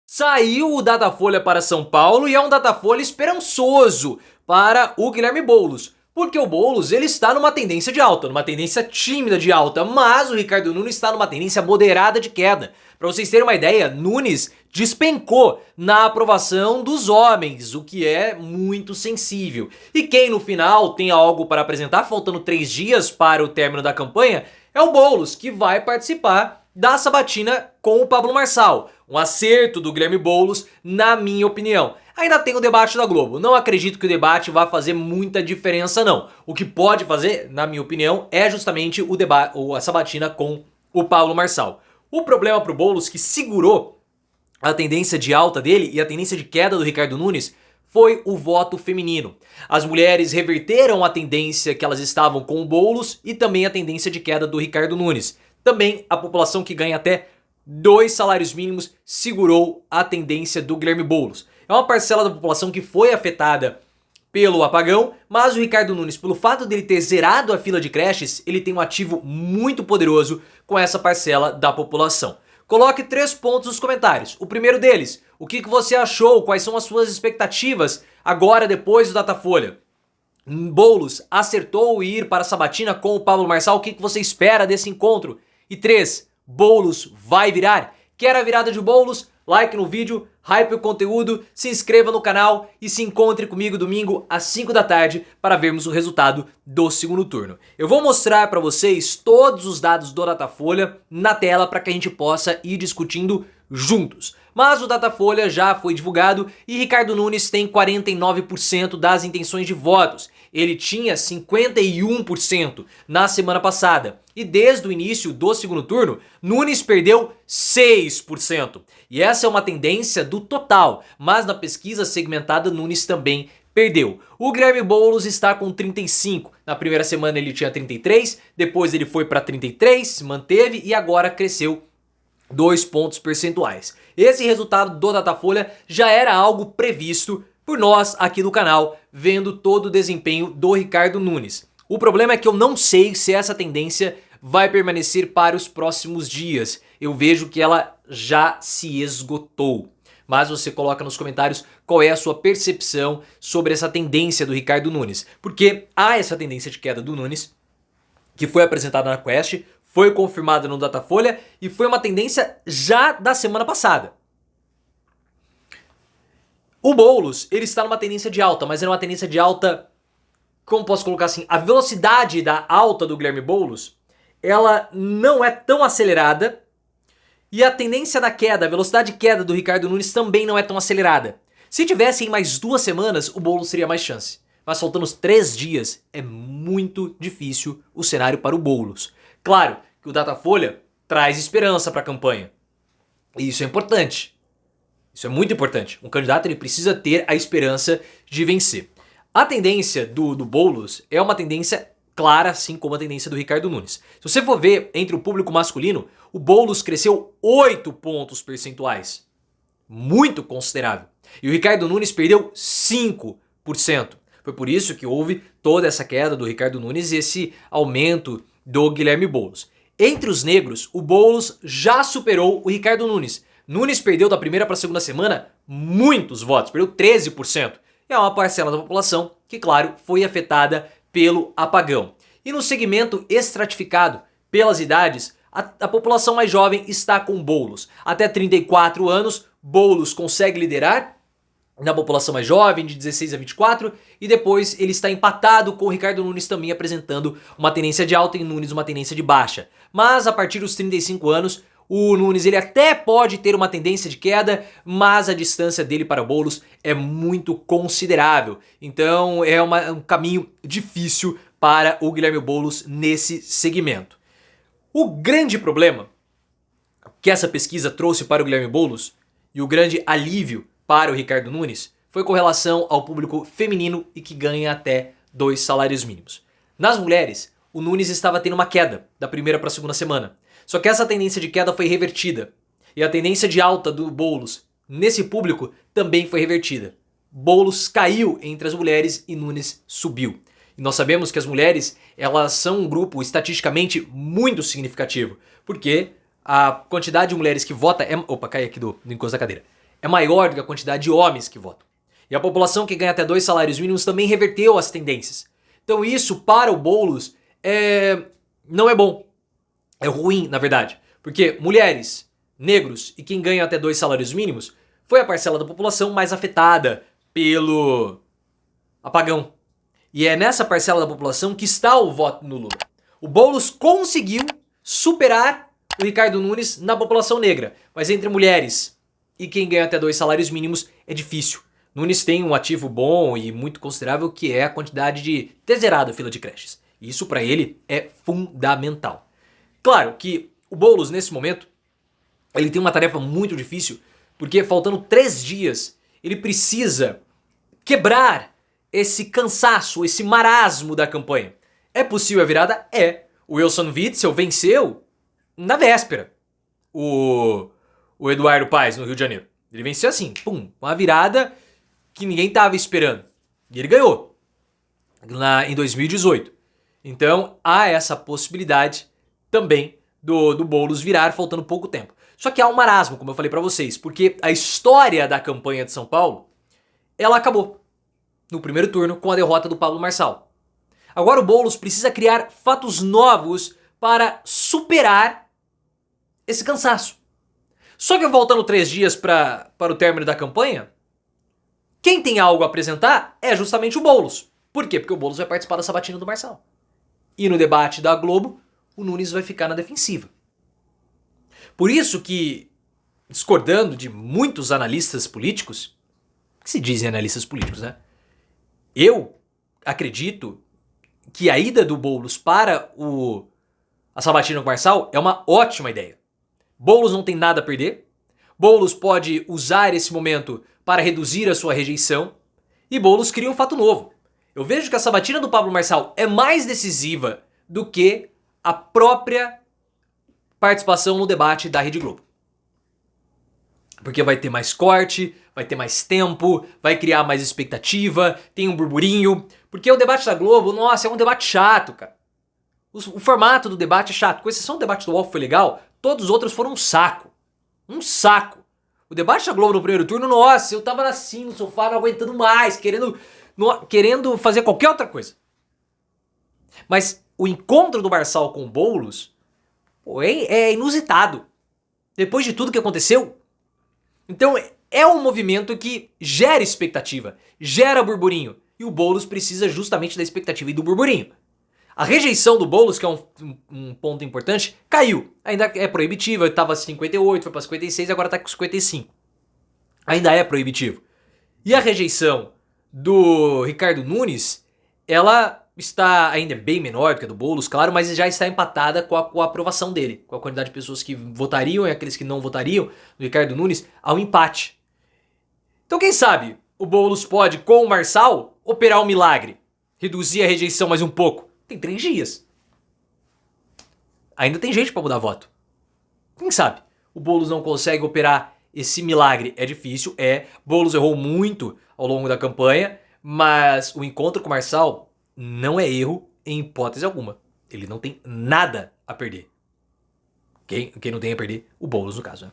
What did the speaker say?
Saiu o Datafolha para São Paulo e é um Datafolha esperançoso para o Guilherme Boulos. Porque o Boulos ele está numa tendência de alta, numa tendência tímida de alta, mas o Ricardo Nunes está numa tendência moderada de queda. Para vocês terem uma ideia, Nunes despencou na aprovação dos homens, o que é muito sensível. E quem no final tem algo para apresentar, faltando 3 dias para o término da campanha, é o Boulos, que vai participar da sabatina com o Pablo Marçal. Um acerto do Guilherme Boulos, na minha opinião. Ainda tem o debate da Globo. Não acredito que o debate vá fazer muita diferença, não. O que pode fazer, na minha opinião, é justamente o debate, a sabatina com o Pablo Marçal. O problema pro Boulos, que segurou a tendência de alta dele e a tendência de queda do Ricardo Nunes, foi o voto feminino. As mulheres reverteram a tendência que elas estavam com o Boulos e também a tendência de queda do Ricardo Nunes. Também a população que ganha até 2 salários mínimos segurou a tendência do Guilherme Boulos. É uma parcela da população que foi afetada pelo apagão, mas o Ricardo Nunes, pelo fato dele ter zerado a fila de creches, ele tem um ativo muito poderoso com essa parcela da população. Coloque 3 pontos nos comentários. O primeiro deles, o que você achou? Quais são as suas expectativas agora depois do Datafolha? Boulos acertou ir para a sabatina com o Pablo Marçal? O que você espera desse encontro? E 3, Boulos vai virar? Quer a virada de Boulos? Like no vídeo, hype o conteúdo, se inscreva no canal e se encontre comigo domingo às 5 da tarde para vermos o resultado do segundo turno. Eu vou mostrar para vocês todos os dados do Datafolha na tela para que a gente possa ir discutindo juntos. Mas o Datafolha já foi divulgado e Ricardo Nunes tem 49% das intenções de votos. Ele tinha 51% na semana passada. E desde o início do segundo turno, Nunes perdeu 6%. E essa é uma tendência do total, mas na pesquisa segmentada Nunes também perdeu. O Guilherme Boulos está com 35. Na primeira semana ele tinha 33, depois ele foi para 33, se manteve e agora cresceu 2 pontos percentuais. Esse resultado do Datafolha já era algo previsto por nós aqui do canal, vendo todo o desempenho do Ricardo Nunes. O problema é que eu não sei se essa tendência vai permanecer para os próximos dias. Eu vejo que ela já se esgotou. Mas você coloca nos comentários qual é a sua percepção sobre essa tendência do Ricardo Nunes. Porque há essa tendência de queda do Nunes, que foi apresentada na Quest, foi confirmada no Datafolha e foi uma tendência já da semana passada. O Boulos, ele está numa tendência de alta, mas é uma tendência de alta, como posso colocar assim, a velocidade da alta do Guilherme Boulos, ela não é tão acelerada e a tendência da queda, a velocidade de queda do Ricardo Nunes também não é tão acelerada. Se tivessem mais 2 semanas, o Boulos teria mais chance. Mas faltando os 3 dias, é muito difícil o cenário para o Boulos. Claro que o Datafolha traz esperança para a campanha. E isso é importante. Isso é muito importante. Um candidato ele precisa ter a esperança de vencer. A tendência do Boulos é uma tendência clara, assim como a tendência do Ricardo Nunes. Se você for ver entre o público masculino, o Boulos cresceu 8 pontos percentuais. Muito considerável. E o Ricardo Nunes perdeu 5%. Foi por isso que houve toda essa queda do Ricardo Nunes e esse aumento do Guilherme Boulos. Entre os negros, o Boulos já superou o Ricardo Nunes. Nunes perdeu da primeira para a segunda semana muitos votos, perdeu 13%. É uma parcela da população que, claro, foi afetada pelo apagão. E no segmento estratificado pelas idades, a população mais jovem está com Boulos. Até 34 anos, Boulos consegue liderar na população mais jovem, de 16 a 24, e depois ele está empatado com o Ricardo Nunes também apresentando uma tendência de alta e Nunes uma tendência de baixa. Mas a partir dos 35 anos, o Nunes ele até pode ter uma tendência de queda, mas a distância dele para Boulos é muito considerável. Então é um caminho difícil para o Guilherme Boulos nesse segmento. O grande problema que essa pesquisa trouxe para o Guilherme Boulos e o grande alívio para o Ricardo Nunes foi com relação ao público feminino e que ganha até 2 salários mínimos. Nas mulheres, o Nunes estava tendo uma queda da primeira para a segunda semana. Só que essa tendência de queda foi revertida. E a tendência de alta do Boulos nesse público também foi revertida. Boulos caiu entre as mulheres e Nunes subiu. E nós sabemos que as mulheres elas são um grupo estatisticamente muito significativo. Porque a quantidade de mulheres que vota é... Opa, caí aqui do encosto da cadeira. é maior do que a quantidade de homens que votam. E a população que ganha até 2 salários mínimos também reverteu as tendências. Então isso para o Boulos não é bom. É ruim, na verdade. Porque mulheres, negros e quem ganha até 2 salários mínimos foi a parcela da população mais afetada pelo apagão. E é nessa parcela da população que está o voto no Lula. O Boulos conseguiu superar o Ricardo Nunes na população negra. Mas entre mulheres e quem ganha até 2 salários mínimos é difícil. Nunes tem um ativo bom e muito considerável que é a quantidade de ter zerado a fila de creches. Isso para ele é fundamental. Claro que o Boulos nesse momento ele tem uma tarefa muito difícil porque faltando 3 dias ele precisa quebrar esse cansaço, esse marasmo da campanha. É possível a virada? É. O Wilson Witzel venceu na véspera o Eduardo Paes no Rio de Janeiro. Ele venceu assim, pum, uma virada que ninguém estava esperando. E ele ganhou em 2018. Então há essa possibilidade também do Boulos virar faltando pouco tempo. Só que há um marasmo, como eu falei para vocês, porque a história da campanha de São Paulo, ela acabou no primeiro turno com a derrota do Pablo Marçal. Agora o Boulos precisa criar fatos novos para superar esse cansaço. Só que faltando 3 dias para o término da campanha, quem tem algo a apresentar é justamente o Boulos. Por quê? Porque o Boulos vai participar da sabatina do Marçal. E no debate da Globo, o Nunes vai ficar na defensiva. Por isso que, discordando de muitos analistas políticos, que se dizem analistas políticos, né? Eu acredito que a ida do Boulos para a sabatina com o Marçal é uma ótima ideia. Boulos não tem nada a perder. Boulos pode usar esse momento para reduzir a sua rejeição. E Boulos cria um fato novo. Eu vejo que a sabatina do Pablo Marçal é mais decisiva do que a própria participação no debate da Rede Globo. Porque vai ter mais corte, vai ter mais tempo, vai criar mais expectativa, tem um burburinho. Porque o debate da Globo, nossa, é um debate chato, cara. O formato do debate é chato. Com exceção do debate do UOL que foi legal, todos os outros foram um saco. Um saco. O debate da Globo no primeiro turno, nossa, eu tava assim no sofá, não aguentando mais, querendo fazer qualquer outra coisa. Mas o encontro do Marçal com o Boulos é inusitado. Depois de tudo que aconteceu. Então é um movimento que gera expectativa, gera burburinho. E o Boulos precisa justamente da expectativa e do burburinho. A rejeição do Boulos, que é um ponto importante, caiu. Ainda é proibitiva, estava 58, foi para 56, agora está com 55. Ainda é proibitivo. E a rejeição do Ricardo Nunes, ela está ainda bem menor do que a do Boulos, claro, mas já está empatada com a aprovação dele, com a quantidade de pessoas que votariam e aqueles que não votariam do Ricardo Nunes, ao empate. Então quem sabe o Boulos pode, com o Marçal, operar um milagre, reduzir a rejeição mais um pouco. Tem 3 dias. Ainda tem gente para mudar voto. Quem sabe? O Boulos não consegue operar esse milagre. É difícil, Boulos errou muito ao longo da campanha, mas o encontro com o Marçal não é erro em hipótese alguma. Ele não tem nada a perder. Quem não tem a perder? O Boulos, no caso, né?